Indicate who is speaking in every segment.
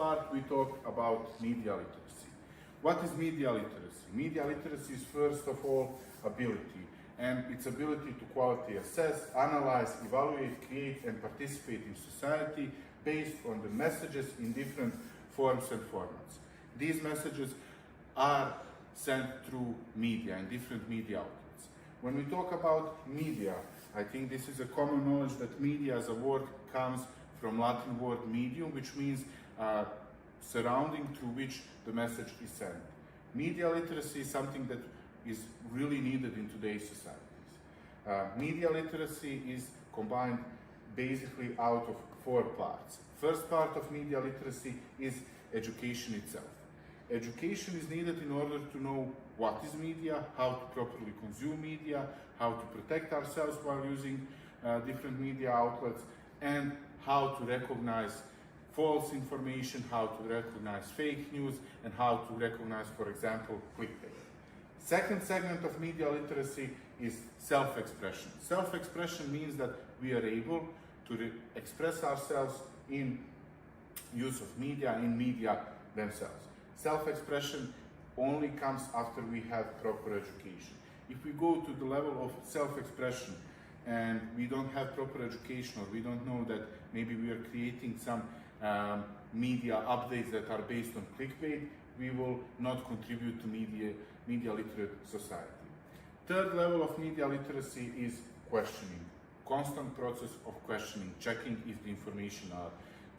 Speaker 1: part, we talk about media literacy. What is media literacy? Media literacy is first of all ability, and its ability to quality assess, analyze, evaluate, create, and participate in society based on the messages in different forms and formats. These messages are sent through media and different media outlets. When we talk about media, I think this is a common knowledge that media as a word comes from Latin word medium, which means surrounding through which the message is sent. Media literacy is something that is really needed in today's societies. Media literacy is combined basically out of 4 parts. First part of media literacy is education itself. Education is needed in order to know what is media, how to properly consume media, how to protect ourselves while using different media outlets, and how to recognize false information, how to recognize fake news, and how to recognize, for example, clickbait. Second segment of media literacy is self-expression. Self-expression means that we are able to express ourselves in use of media, in media themselves. Self-expression only comes after we have proper education. If we go to the level of self-expression and we don't have proper education, or we don't know that maybe we are creating some media updates that are based on clickbait, we will not contribute to media literate society. Third level of media literacy is questioning. Constant process of questioning, checking if the information are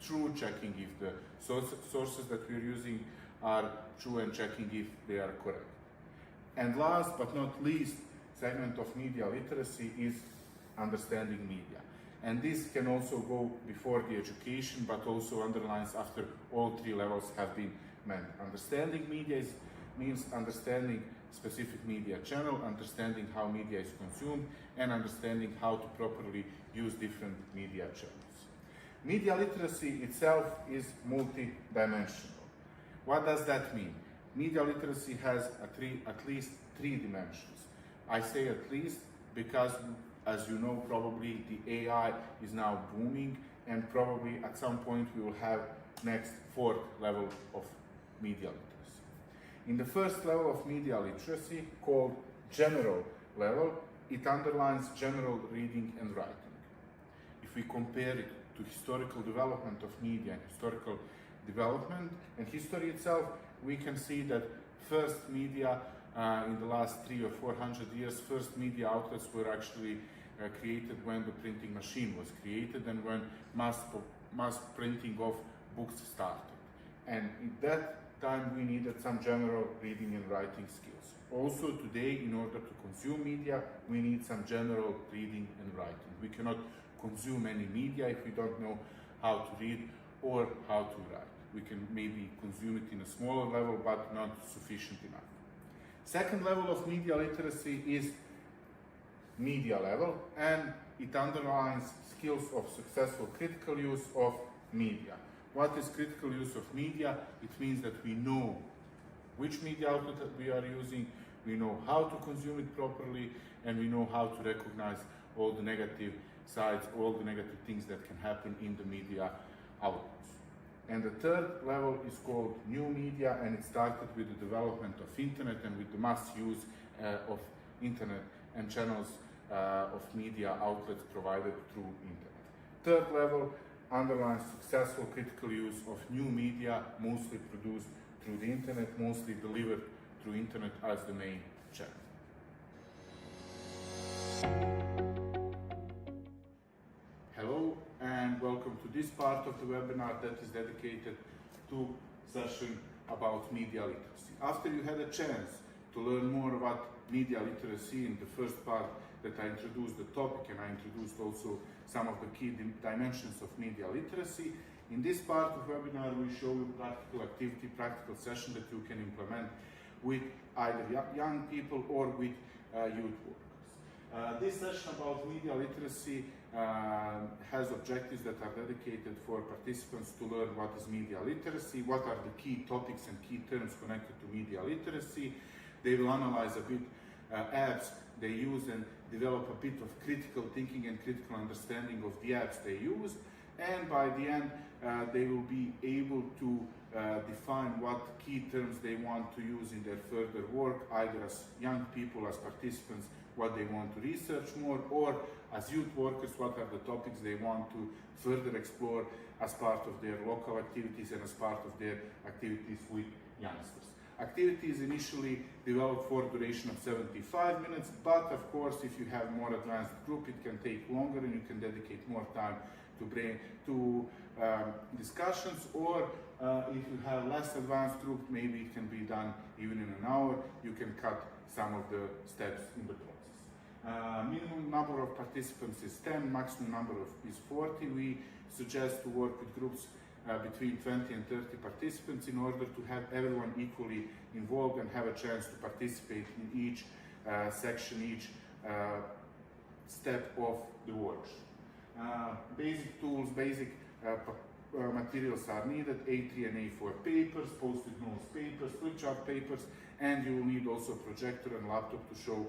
Speaker 1: true, checking if the sources that we're using are true, and checking if they are correct. And last but not least segment of media literacy is understanding media. And this can also go before the education, but also underlines after all 3 levels have been met. Understanding media means understanding specific media channel, understanding how media is consumed, and understanding how to properly use different media channels. Media literacy itself is multi-dimensional. What does that mean? Media literacy has at least 3 dimensions. I say at least because, as you know, probably the AI is now booming, and probably at some point we will have next 4th level of media literacy. In the first level of media literacy, called general level, it underlines general reading and writing. If we compare it to historical development of media and historical development and history itself, we can see that first media in the last 300 or 400 years, first media outlets were actually created when the printing machine was created and when mass printing of books started. And at that time we needed some general reading and writing skills. Also today, in order to consume media, we need some general reading and writing. We cannot consume any media if we don't know how to read or how to write. We can maybe consume it in a smaller level, but not sufficient enough. Second level of media literacy is media level, and it underlines skills of successful critical use of media. What is critical use of media? It means that we know which media outlet that we are using, we know how to consume it properly, and we know how to recognize all the negative sides, all the negative things that can happen in the media outlets. And the third level is called new media, and it started with the development of internet and with the mass use of internet and channels of media outlets provided through internet. Third level underlines successful critical use of new media, mostly produced through the internet, mostly delivered through internet as the main channel. Hello and welcome to this part of the webinar that is dedicated to session about media literacy. After you had a chance to learn more about media literacy in the first part that I introduced the topic and I introduced also some of the key dimensions of media literacy, in this part of the webinar we show you practical activity, practical session that you can implement with either young people or with youth workers. This session about media literacy has objectives that are dedicated for participants to learn what is media literacy, what are the key topics and key terms connected to media literacy. They will analyze a bit apps they use and develop a bit of critical thinking and critical understanding of the apps they use. and by the end they will be able to define what key terms they want to use in their further work, either as young people, as participants, what they want to research more, or as youth workers, what are the topics they want to further explore as part of their local activities and as part of their activities with youngsters. Activities initially developed for a duration of 75 minutes, but of course if you have more advanced group, it can take longer and you can dedicate more time to discussions, or if you have less advanced group, maybe it can be done even in an hour. You can cut some of the steps in the process. Minimum number of participants is 10, maximum number is 40. We suggest to work with groups between 20 and 30 participants in order to have everyone equally involved and have a chance to participate in each section, each step of the workshop. Basic tools, basic materials are needed: A3 and A4 papers, post-it notes papers, flipchart papers, and you will need also a projector and laptop to show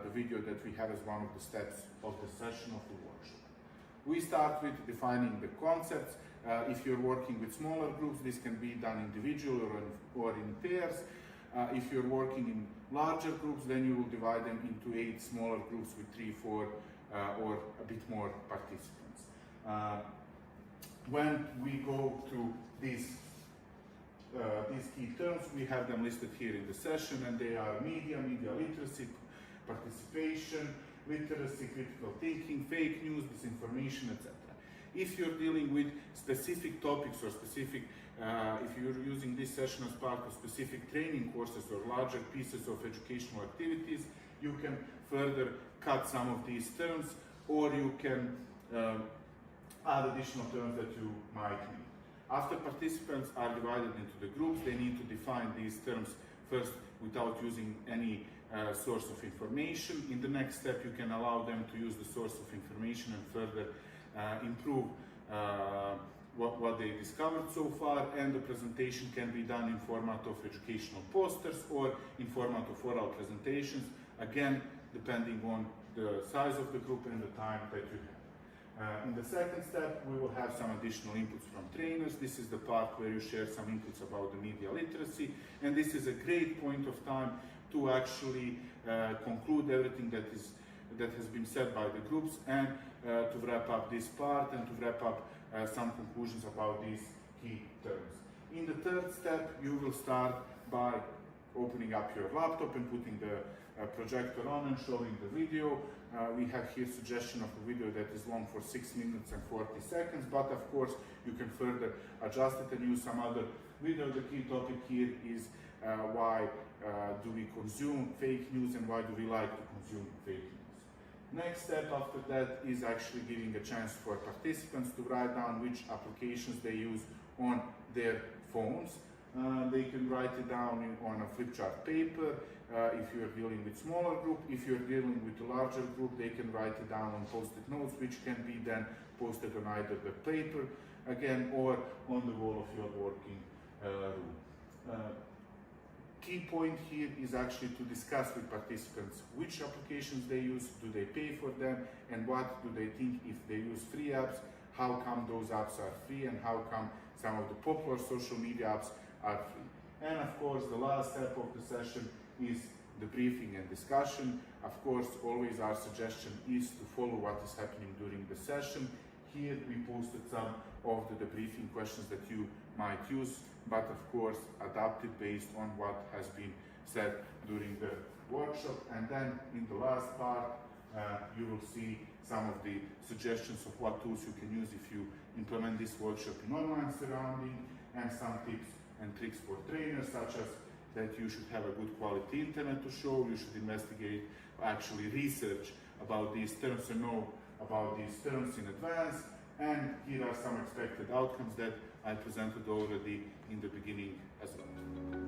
Speaker 1: the video that we have as one of the steps of the session of the workshop. We start with defining the concepts. If you're working with smaller groups, this can be done individually or in pairs. If you're working in larger groups, then you will divide them into 8 smaller groups with 3, 4, or a bit more participants. When we go through these key terms, we have them listed here in the session, and they are media literacy, participation, literacy, critical thinking, fake news, disinformation, etc. If you're dealing with specific topics or specific, if you're using this session as part of specific training courses or larger pieces of educational activities, you can further cut some of these terms, or you can add additional terms that you might need. After participants are divided into the groups, they need to define these terms first without using any source of information. In the next step, you can allow them to use the source of information and further improve what they discovered so far, and the presentation can be done in format of educational posters or in format of oral presentations, again depending on the size of the group and the time that you have. In the second step, we will have some additional inputs from trainers. This is the part where you share some inputs about the media literacy, and this is a great point of time to actually conclude everything that has been said by the groups, and to wrap up this part and to wrap up some conclusions about these key terms. In the third step, you will start by opening up your laptop and putting the projector on and showing the video. We have here suggestion of a video that is long for 6 minutes and 40 seconds, but of course you can further adjust it and use some other video. The key topic here is why do we consume fake news and why do we like to consume fake news. Next step after that is actually giving a chance for participants to write down which applications they use on their phones. They can write it down on a flipchart paper if you're dealing with smaller group. If you're dealing with a larger group, they can write it down on post-it notes, which can be then posted on either the paper again or on the wall of your working room. Key point here is actually to discuss with participants which applications they use, do they pay for them, and what do they think if they use free apps, how come those apps are free, and how come some of the popular social media apps are free. And of course, the last step of the session is the briefing and discussion. Of course, always our suggestion is to follow what is happening during the session. Here we posted some of the debriefing questions that you might use, but of course adapted based on what has been said during the workshop. And then in the last part, you will see some of the suggestions of what tools you can use if you implement this workshop in online surrounding, and some tips and tricks for trainers, such as that you should have a good quality internet to show, you should investigate, actually research about these terms and know about these terms in advance, and here are some expected outcomes that I presented already in the beginning as well.